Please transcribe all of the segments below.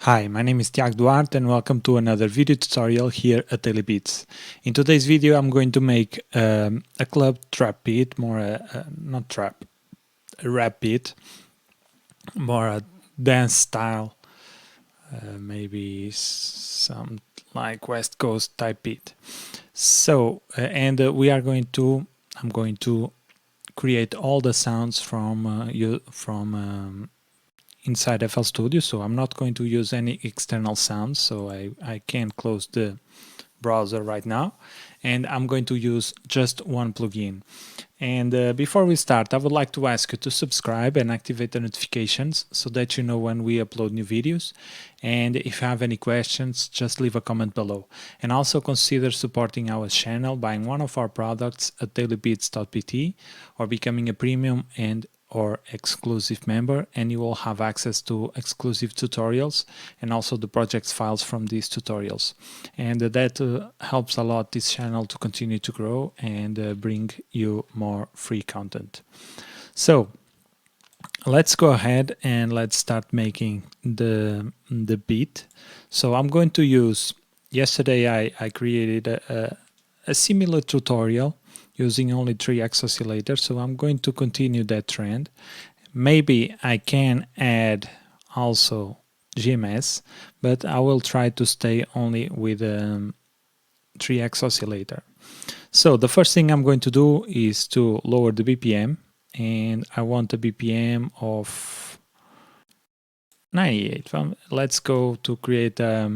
Hi, my name is Tiago Duarte and welcome to another video tutorial here at Daily Beats. In today's video I'm going to make a club trap beat, not trap, a rap beat, more a dance style, maybe some like West Coast type beat. So, I'm going to create all the sounds from inside FL Studio, so I'm not going to use any external sounds, so I can close the browser right now, and I'm going to use just one plugin. And before we start, I would like to ask you to subscribe and activate the notifications so that you know when we upload new videos. And if you have any questions, just leave a comment below. And also consider supporting our channel, buying one of our products at dailybeats.pt or becoming a premium or exclusive member, and you will have access to exclusive tutorials and also the projects files from these tutorials. And that helps a lot this channel to continue to grow and bring you more free content. So let's go ahead and let's start making the beat. So I'm going to use, yesterday I created a similar tutorial using only 3x oscillators, so I'm going to continue that trend. Maybe I can add also GMS, but I will try to stay only with 3x oscillator. So the first thing I'm going to do is to lower the BPM, and I want a BPM of 98. Let's go to create a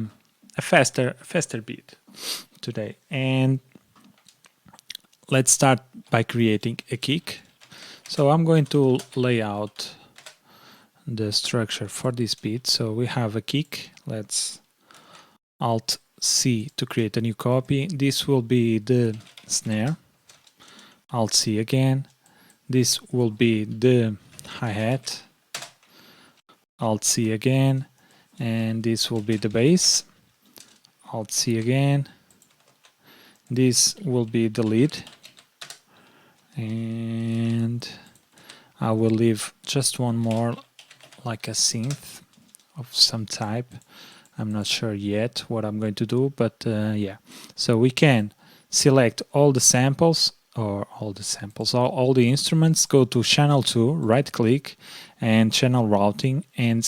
faster beat today. And let's start by creating a kick. So I'm going to lay out the structure for this beat. So we have a kick. Let's Alt C to create a new copy. This will be the snare. Alt C again. This will be the hi-hat. Alt C again. And this will be the bass. Alt C again. This will be the lead. And I will leave just one more, like a synth of some type. I'm not sure yet what I'm going to do, but yeah. So we can select all the samples, or all the instruments, go to channel 2, right click and channel routing, and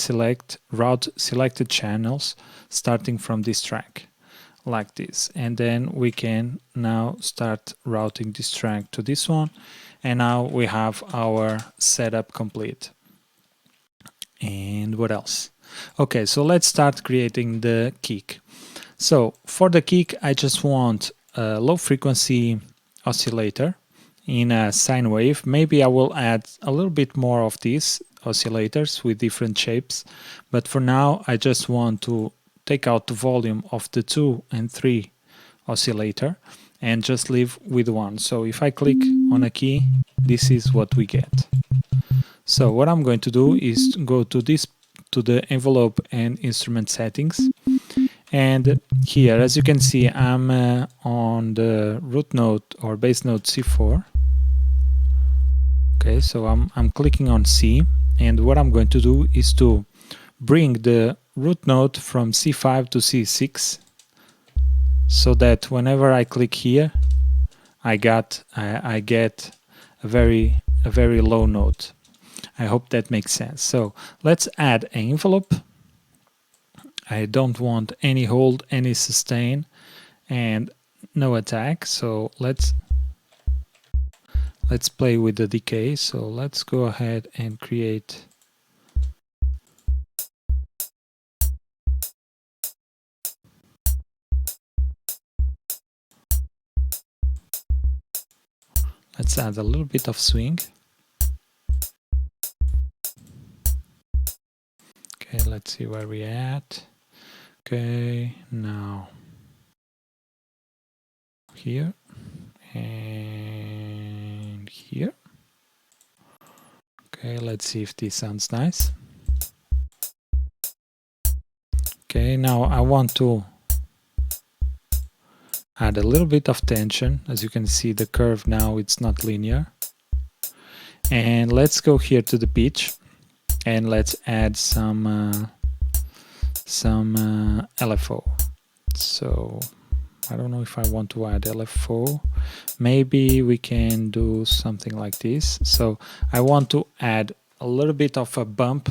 route selected channels starting from this track, like this. And then we can now start routing this track to this one, and now we have our setup complete. And what else? Okay, so let's start creating the kick. So for the kick, I just want a low frequency oscillator in a sine wave. Maybe I will add a little bit more of these oscillators with different shapes, but for now I just want to take out the volume of the 2 and 3 oscillator and just leave with one. So if I click on a key, this is what we get. So what I'm going to do is go to the envelope and instrument settings, and here, as you can see, I'm on the root note or bass note C4. Okay, so I'm clicking on C, and what I'm going to do is to bring the root note from C5 to C6, so that whenever I click here, I get a very low note. I hope that makes sense. So let's add an envelope. I don't want any hold, any sustain, and no attack. So let's play with the decay. So let's go ahead and create let's add a little bit of swing. Okay, let's see where we're at. Okay, now here and here. Okay, let's see if this sounds nice. Okay, now I want to add a little bit of tension. As you can see, the curve now, it's not linear. And let's go here to the pitch, and let's add some some LFO. So I don't know if I want to add LFO. Maybe we can do something like this. So I want to add a little bit of a bump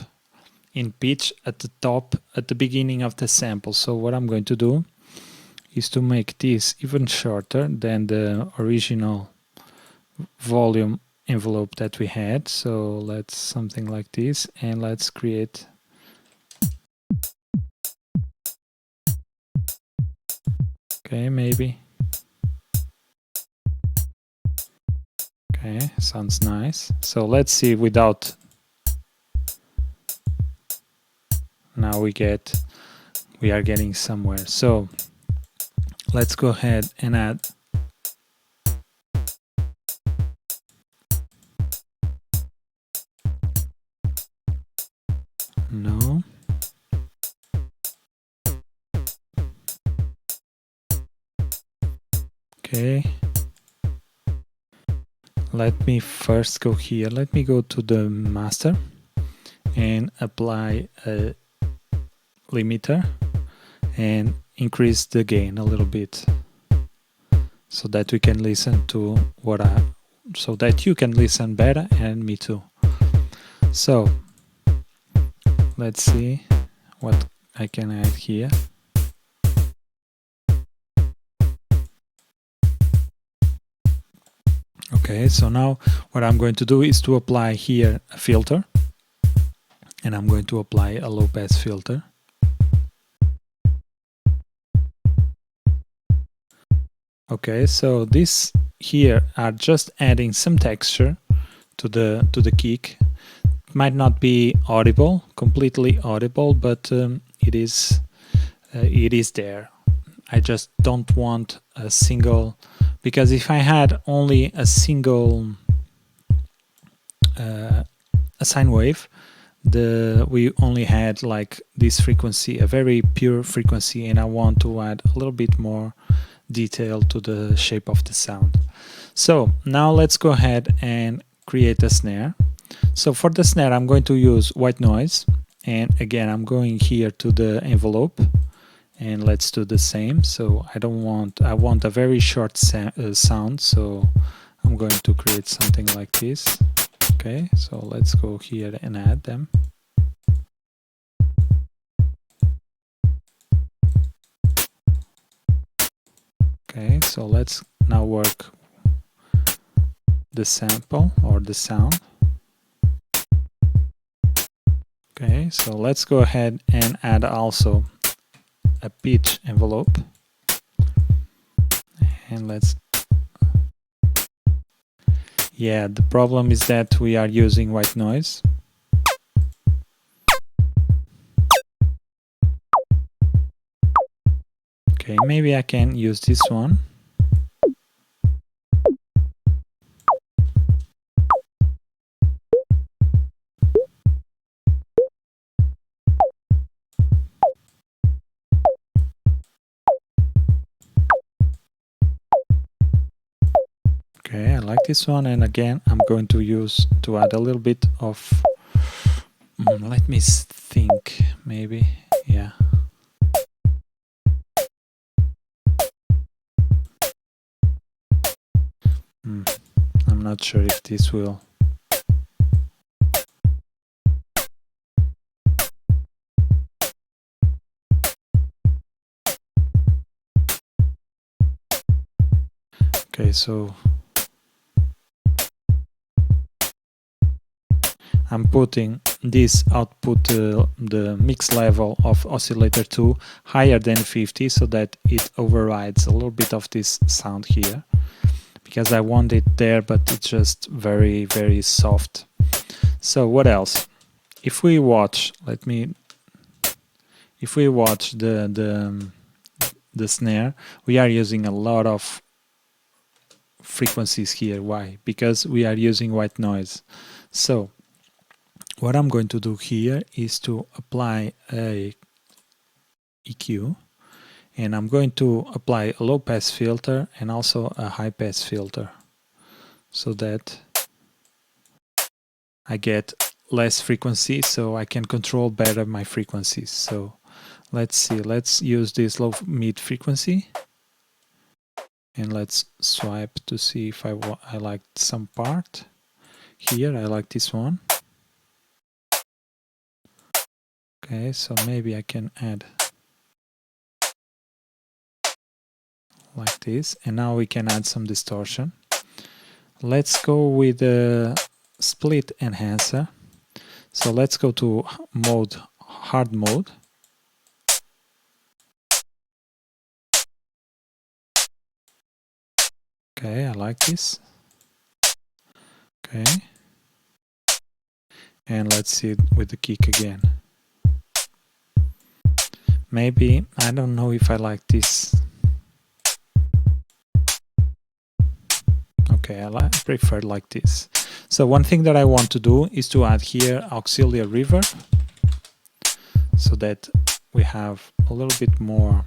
in pitch at the top, at the beginning of the sample. So what I'm going to do is to make this even shorter than the original volume envelope that we had. So let's something like this, and let's create. Okay, maybe. Okay, sounds nice. So let's see without. Now we are getting somewhere. So let's go ahead and add. No. Okay. Let me first go here. Let me go to the master and apply a limiter and increase the gain a little bit so that we can listen to so that you can listen better and me too. So let's see what I can add here. Okay, so now what I'm going to do is to apply here a filter, and I'm going to apply a low pass filter. Okay, so this here are just adding some texture to the kick. Might not be audible, completely audible, but it is there. I just don't want a single, because if I had only a single a sine wave, we only had like this frequency, a very pure frequency, and I want to add a little bit more detail to the shape of the sound. So now let's go ahead and create a snare. So for the snare I'm going to use white noise, and again I'm going here to the envelope, and let's do the same. So I want a very short sound, so I'm going to create something like this. Okay, so let's go here and add them. Okay, so let's now work the sample or the sound. Okay, so let's go ahead and add also a pitch envelope, and yeah, the problem is that we are using white noise. Okay, maybe I can use this one. Okay, I like this one, and again I'm going to add a little bit of let me think, maybe, yeah. I'm not sure if this will. Okay, so I'm putting this output, the mix level of oscillator 2 higher than 50, so that it overrides a little bit of this sound here, because I want it there, but it's just very, very soft. So what else? If we watch, if we watch the snare, we are using a lot of frequencies here. Why? Because we are using white noise. So what I'm going to do here is to apply a EQ, and I'm going to apply a low pass filter and also a high pass filter, so that I get less frequency, so I can control better my frequencies. So let's see, let's use this low mid frequency and let's swipe to see if I like some part. Here I like this one. Okay, so maybe I can add like this, and now we can add some distortion. Let's go with the splitEnhancer. So let's go to mode, hard mode. Okay, I like this. Okay. And let's see it with the kick again. Maybe, I don't know if I like this. Okay, I prefer like this. So one thing that I want to do is to add here auxiliary reverb, so that we have a little bit more,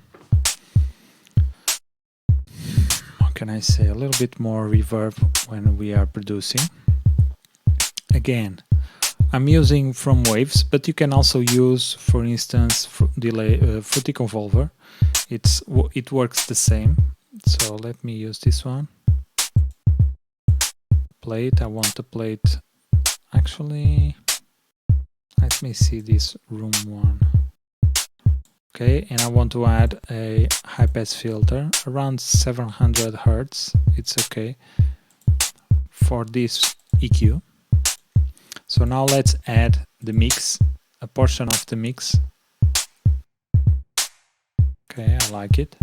how can I say, a little bit more reverb when we are producing. Again, I'm using from waves, but you can also use, for instance, delay Fruity Convolver. It works the same. So let me use this one. Plate. I want to play it. Actually, let me see this room one. Okay, and I want to add a high pass filter around 700 hertz. It's okay for this EQ. So now let's add the mix, a portion of the mix. Okay, I like it.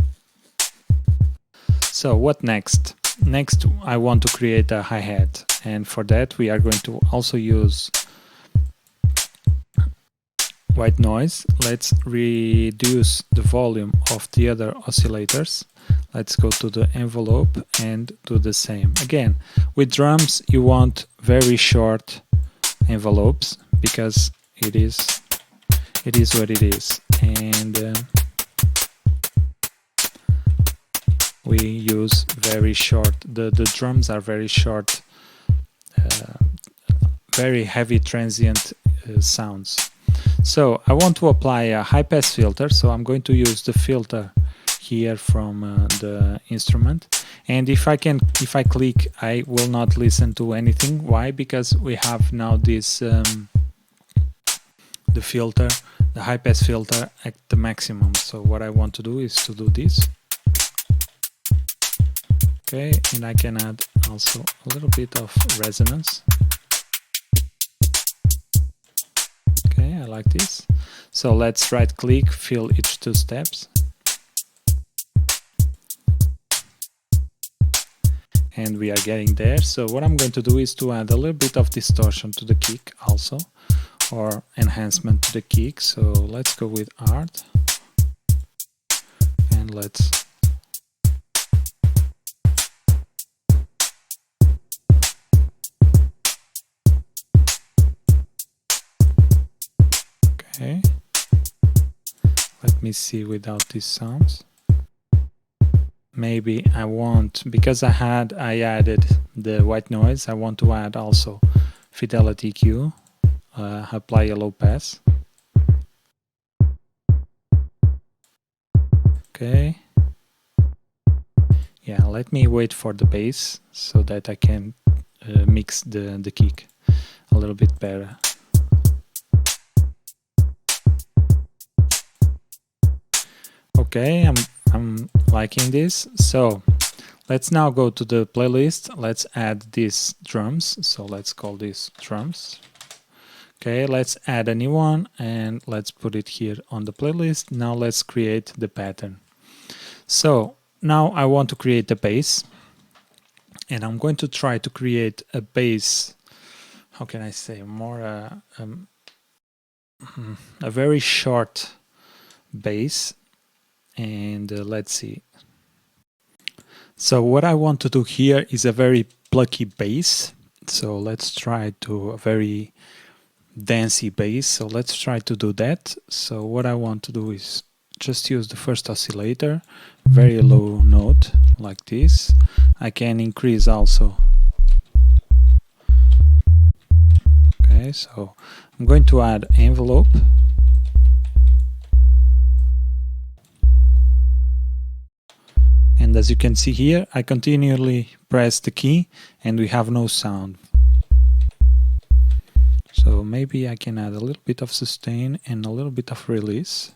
So what next? Next, I want to create a hi-hat, and for that we are going to also use white noise. Let's reduce the volume of the other oscillators. Let's go to the envelope and do the same. Again, with drums you want very short envelopes because it is what it is, and we use very short, the drums are very short, very heavy transient sounds. So I want to apply a high pass filter, so I'm going to use the filter here from the instrument, and if I click, I will not listen to anything. Why? Because we have now this the filter, the high pass filter at the maximum. So what I want to do is to do this. Okay, and I can add also a little bit of resonance. Okay, I like this. So let's right click, fill each two steps. And we are getting there. So what I'm going to do is to add a little bit of distortion to the kick also, or enhancement to the kick. So let's go with art. And let's okay. Let me see without these sounds. Maybe I want, because I added the white noise, I want to add also Fidelity EQ, apply a low pass. Okay. Yeah, let me wait for the bass so that I can mix the kick a little bit better. Okay, I'm liking this. So let's now go to the playlist. Let's add these drums. So let's call this drums. Okay, let's add a new one and let's put it here on the playlist. Now let's create the pattern. So now I want to create a bass, and I'm going to try to create a bass, how can I say, more a very short bass. And let's see. So what I want to do here is a very plucky bass. So let's try to a very dancey bass. So let's try to do that. So what I want to do is just use the first oscillator, very low note like this. I can increase also. Okay, so I'm going to add envelope. and as you can see here, I continually press the key and we have no sound. So maybe I can add a little bit of sustain and a little bit of release.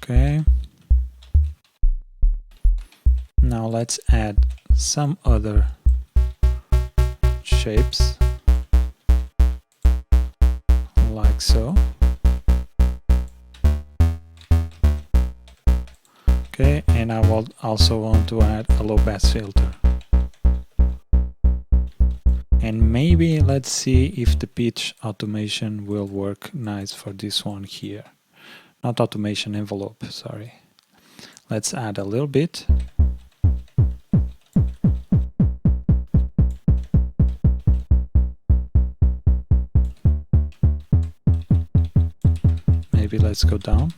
Okay. Now let's add some other shapes, like so. Okay, and I will also want to add a low pass filter. And maybe let's see if the pitch automation will work nice for this one here. Not automation, envelope, sorry. Let's add a little bit. Maybe let's go down.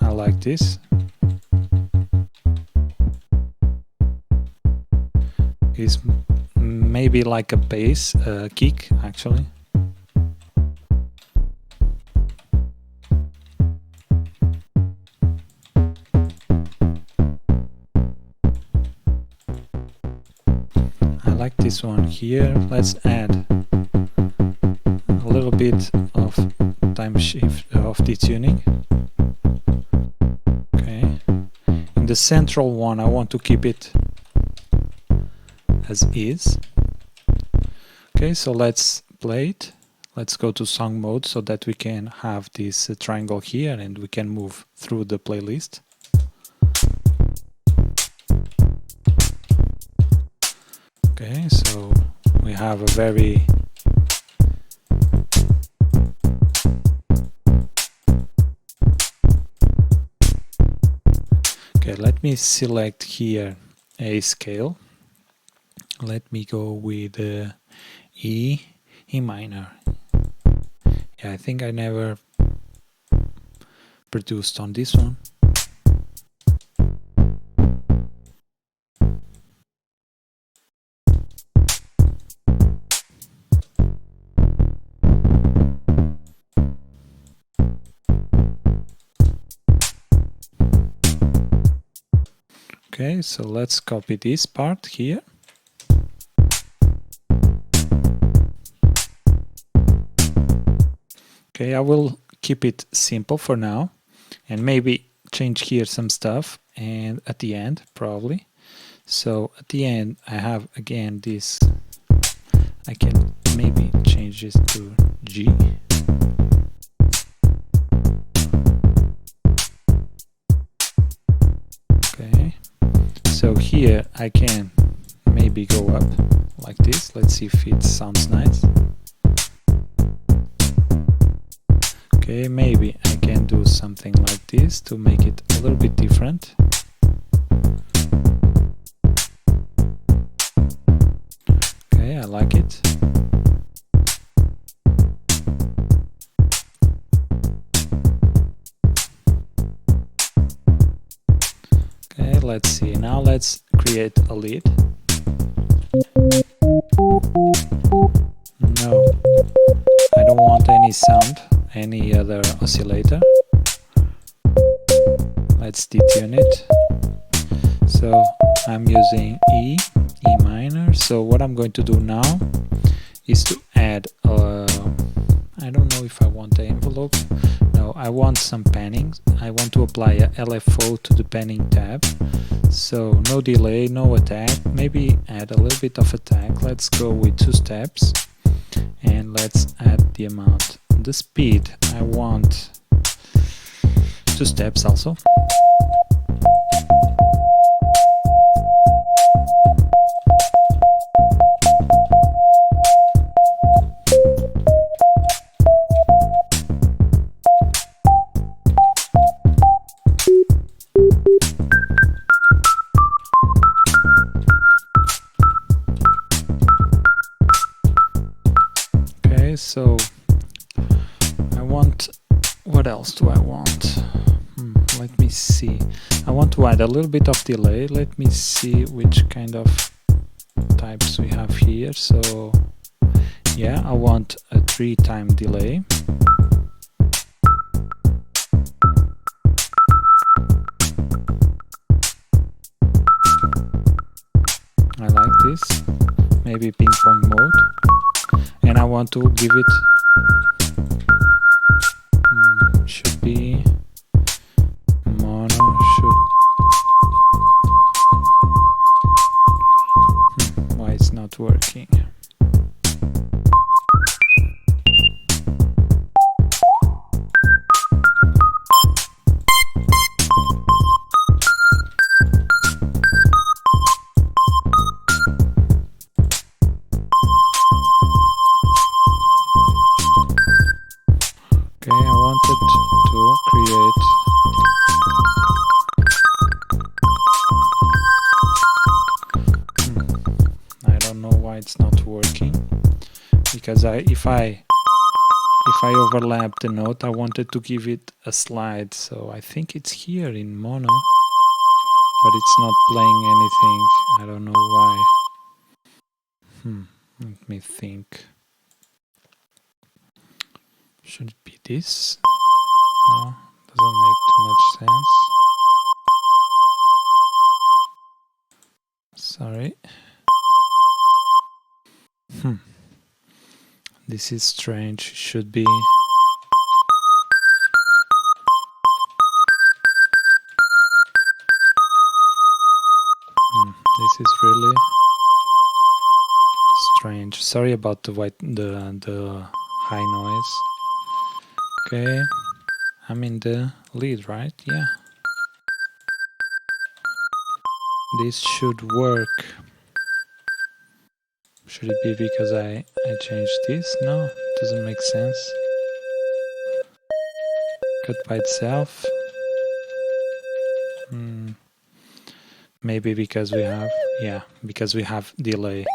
I like this. It's maybe like a bass kick actually. I like this one here. Let's add a little bit of time shift of detuning. Okay. In the central one I want to keep it as is. Okay, so let's play it. Let's go to song mode so that we can have this triangle here and we can move through the playlist. Okay, so we have a very okay, let me select here a scale. Let me go with E minor. Yeah, I think I never produced on this one. Okay, so let's copy this part here. Okay, I will keep it simple for now and maybe change here some stuff and at the end probably. So at the end I have again this, I can maybe change this to G. Okay, so here I can maybe go up like this. Let's see if it sounds nice. Okay, maybe I can do something like this to make it a little bit different. Okay, I like it. Okay, let's see. Now let's create a lead. No, I don't want any sound. Any other oscillator. Let's detune it. So I'm using E minor. So what I'm going to do now is to add I don't know if I want the envelope. No, I want some panning. I want to apply a LFO to the panning tab. So no delay, no attack. Maybe add a little bit of attack. Let's go with 2 steps and let's add the amount. The speed, I want 2 steps also. this. So I want, what else do I want? Let me see. I want to add a little bit of delay. Let me see which kind of types we have here. So yeah, I want a 3-time delay. I like this. Maybe ping pong mode. And I want to give it, should be mono, why it's not working? Okay, I wanted to create I don't know why it's not working, because if I overlap the note, I wanted to give it a slide, so I think it's here in mono, but it's not playing anything. I don't know why. Let me think. Should it be this? No, doesn't make too much sense. Sorry. This is strange. Should be. This is really strange. Sorry about the high noise. Okay, I'm in the lead, right? Yeah. This should work. Should it be because I changed this? No, doesn't make sense. Cut by itself. Maybe because we have, because we have delay.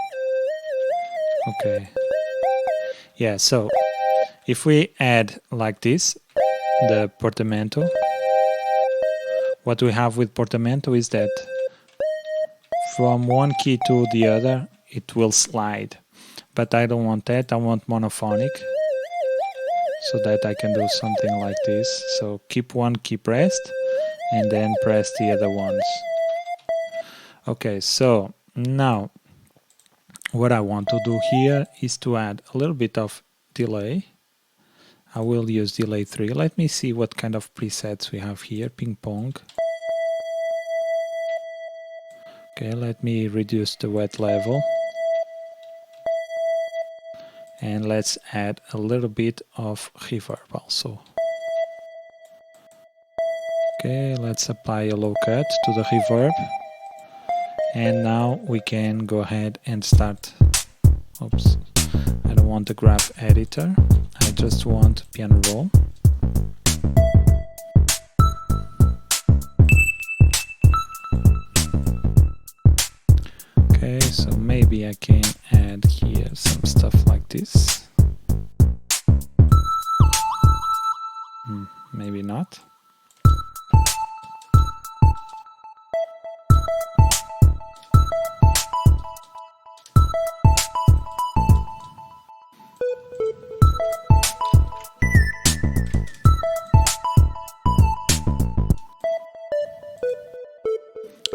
Okay. Yeah, so if we add like this, the portamento, what we have with portamento is that from one key to the other, it will slide. But I don't want that, I want monophonic, so that I can do something like this. So keep one key pressed, and then press the other ones. Okay, so now what I want to do here is to add a little bit of delay. I will use delay 3. Let me see what kind of presets we have here. Ping pong. Okay, let me reduce the wet level. And let's add a little bit of reverb also. Okay, let's apply a low cut to the reverb. And now we can go ahead and start. Oops, I don't want the graph editor. I just want piano roll. Okay, so maybe I can add here some stuff like this. Maybe not.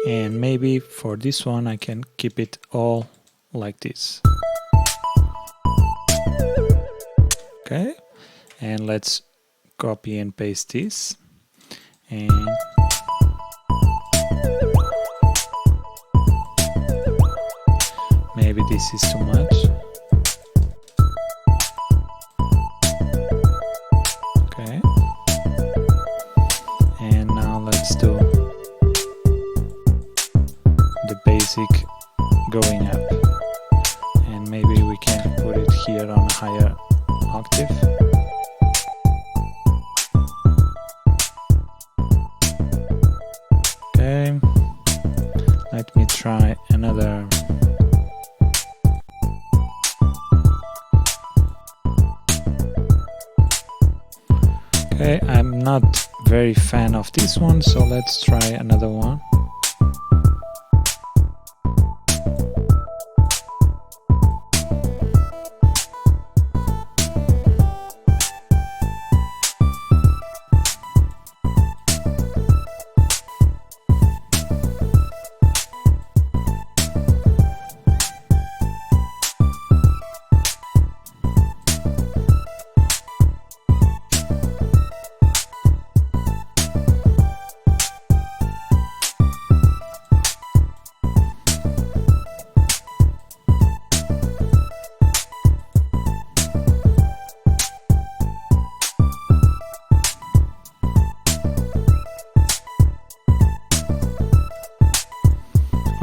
And maybe for this one I can keep it all like this. Okay, and let's copy and paste this, and maybe this is too much. Okay, and now let's do the basic going up, and maybe we can put it here on a higher octave. Okay, let me try another. Okay, I'm not very fan of this one, so let's try another one.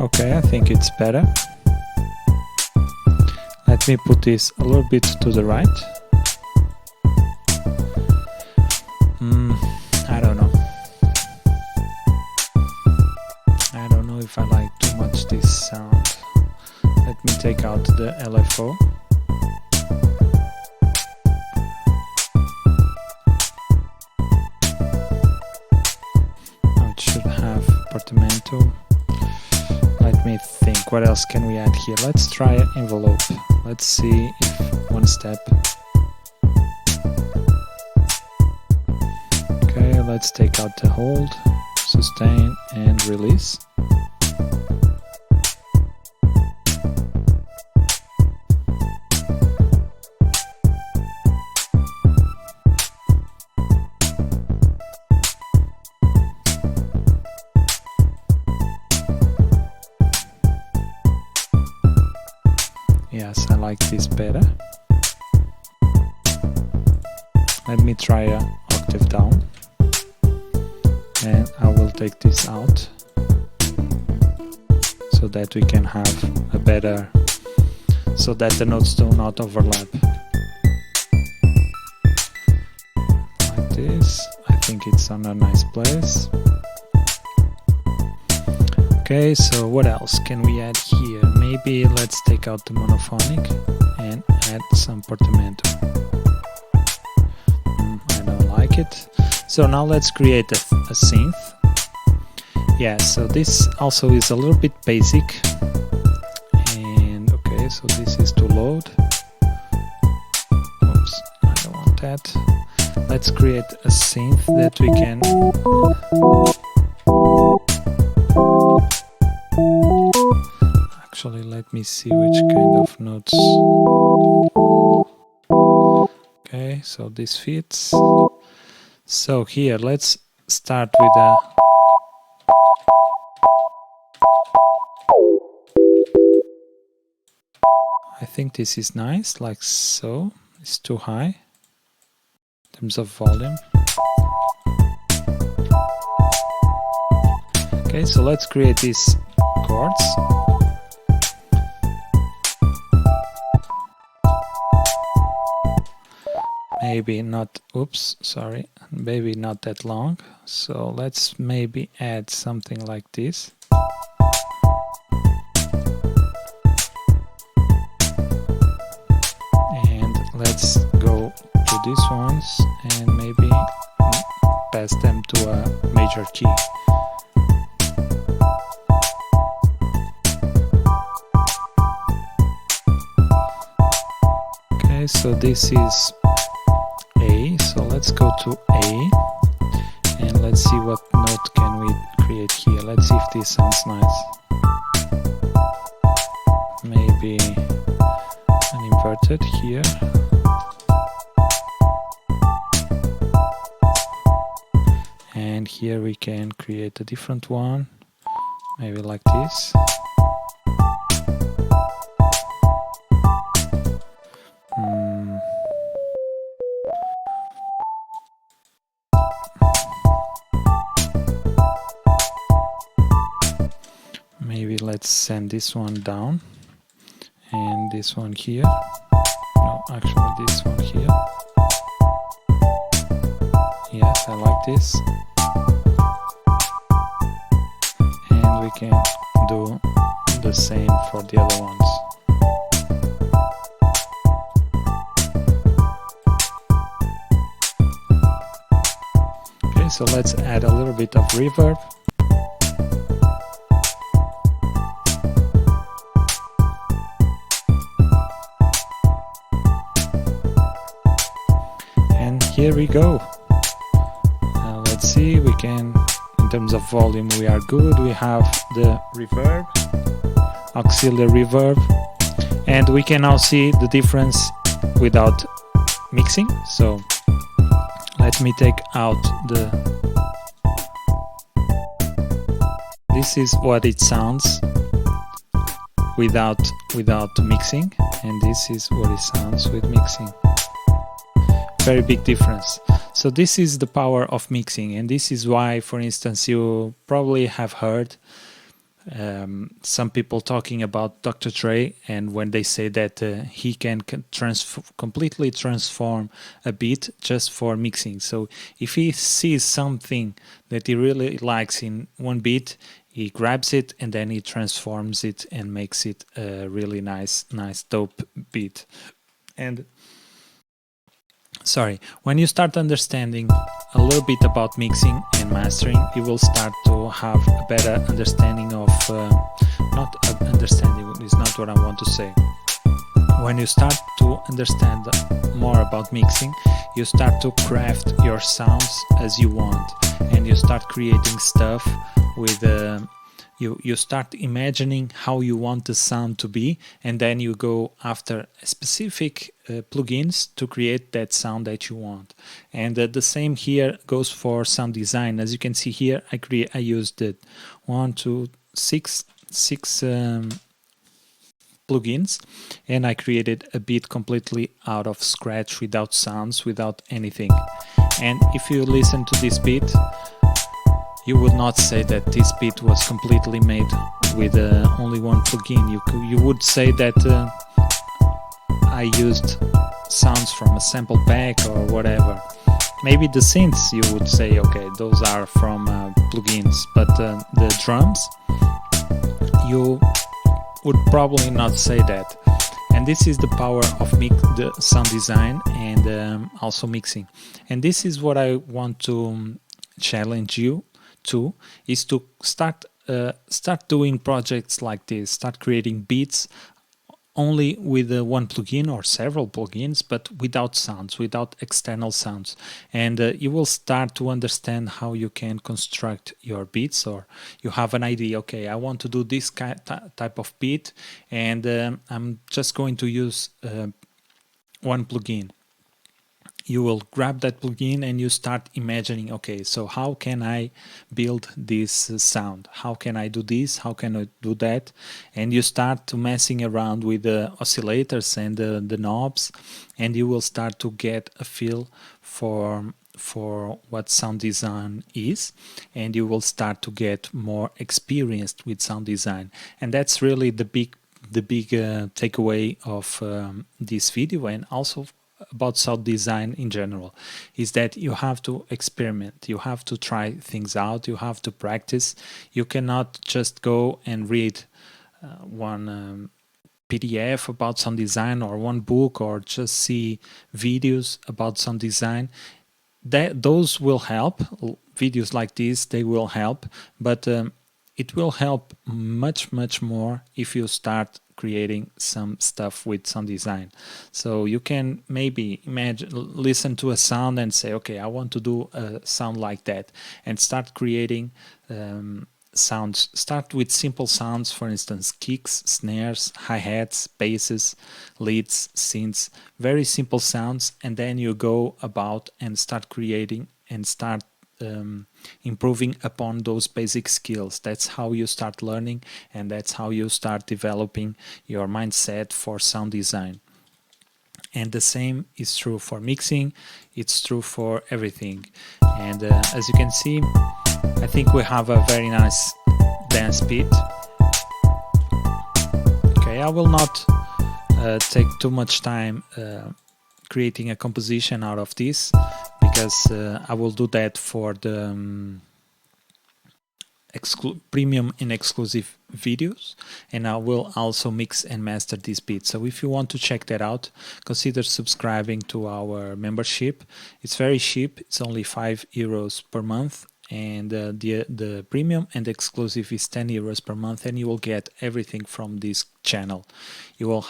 Okay, I think it's better. Let me put this a little bit to the right. I don't know. I don't know if I like too much this sound. Let me take out the LFO. Now it should have portamento. Let me think, what else can we add here? Let's try an envelope. Let's see if one step. Okay, let's take out the hold, sustain and release. Yes, I like this better. Let me try a octave down, and I will take this out so that we can have a better, so that the notes do not overlap. Like this, I think it's on a nice place. Okay, so what else can we add here? Maybe let's take out the monophonic and add some portamento. I don't like it. So now let's create a synth. Yeah, so this also is a little bit basic. And okay, so this is to load. Oops, I don't want that. Let's create a synth that we can actually, let me see which kind of notes. Okay, so this fits. So here, let's start with a I think this is nice, like so. It's too high in terms of volume. Okay, so let's create these chords. Maybe not, oops, sorry, maybe not that long. So let's maybe add something like this. And let's go to these ones and maybe pass them to a major key. Okay, so this is A, so let's go to A and let's see what note can we create here. Let's see if this sounds nice. Maybe an inverted here. And here we can create a different one, maybe like this. Maybe let's send this one down and this one here. No, actually this one here. Yes, I like this. And we can do the same for the other ones. So let's add a little bit of reverb. And here we go. Let's see, we can, in terms of volume, we are good. We have the reverb, auxiliary reverb, and we can now see the difference without mixing. So let me take out the, this is what it sounds without mixing, and this is what it sounds with mixing. Very big difference. So this is the power of mixing, and this is why, for instance, you probably have heard some people talking about Dr. Dre, and when they say that he can completely transform a beat just for mixing. So if he sees something that he really likes in one beat, he grabs it and then he transforms it and makes it a really nice dope beat. And sorry, when you start understanding a little bit about mixing and mastering, you will start to have a better understanding of, not understanding is not what I want to say. When you start to understand more about mixing, you start to craft your sounds as you want, and you start creating stuff with you start imagining how you want the sound to be, and then you go after specific plugins to create that sound that you want. And the same here goes for sound design. As you can see here, I used it 6 plugins, and I created a beat completely out of scratch, without sounds, without anything. And if you listen to this beat, you would not say that this beat was completely made with only one plugin. You would say that I used sounds from a sample pack or whatever. Maybe the synths, you would say, okay, those are from plugins, but the drums, you would probably not say that. And this is the power of the sound design and also mixing. And this is what I want to challenge you to, is to start doing projects like this. Start creating beats only with one plugin or several plugins, but without sounds, without external sounds. And you will start to understand how you can construct your beats, or you have an idea, okay, I want to do this type of beat, and I'm just going to use one plugin. You will grab that plugin and you start imagining, okay, so how can I build this sound? How can I do this? How can I do that? And you start to messing around with the oscillators and the knobs, and you will start to get a feel for what sound design is, and you will start to get more experienced with sound design. And that's really the big takeaway of this video, and also about sound design in general, is that you have to experiment, you have to try things out, you have to practice. You cannot just go and read one PDF about sound design, or one book, or just see videos about sound design. Those will help. Videos like this, they will help, but it will help much more if you start creating some stuff with sound design. So you can maybe listen to a sound and say, okay, I want to do a sound like that, and start creating sounds. Start with simple sounds, for instance, kicks, snares, hi-hats, basses, leads, synths, very simple sounds, and then you go about and start creating and start improving upon those basic skills. That's how you start learning, and that's how you start developing your mindset for sound design. And the same is true for mixing, it's true for everything. And as you can see, I think we have a very nice dance beat. Okay, I will not take too much time creating a composition out of this, because I will do that for the premium and exclusive videos, and I will also mix and master these beats. So if you want to check that out, consider subscribing to our membership. It's very cheap, it's only €5 per month, and the premium and exclusive is €10 per month, and you will get everything from this channel. You will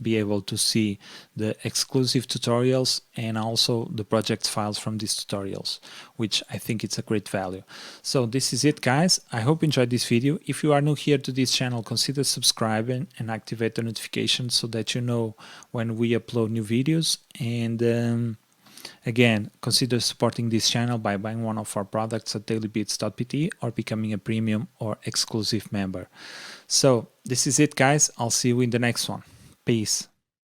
be able to see the exclusive tutorials and also the project files from these tutorials, which I think it's a great value. So this is it, guys. I hope you enjoyed this video. If you are new here to this channel, consider subscribing and activate the notifications so that you know when we upload new videos. And again, consider supporting this channel by buying one of our products at dailybeats.pt or becoming a premium or exclusive member. So this is it, guys. I'll see you in the next one. Peace.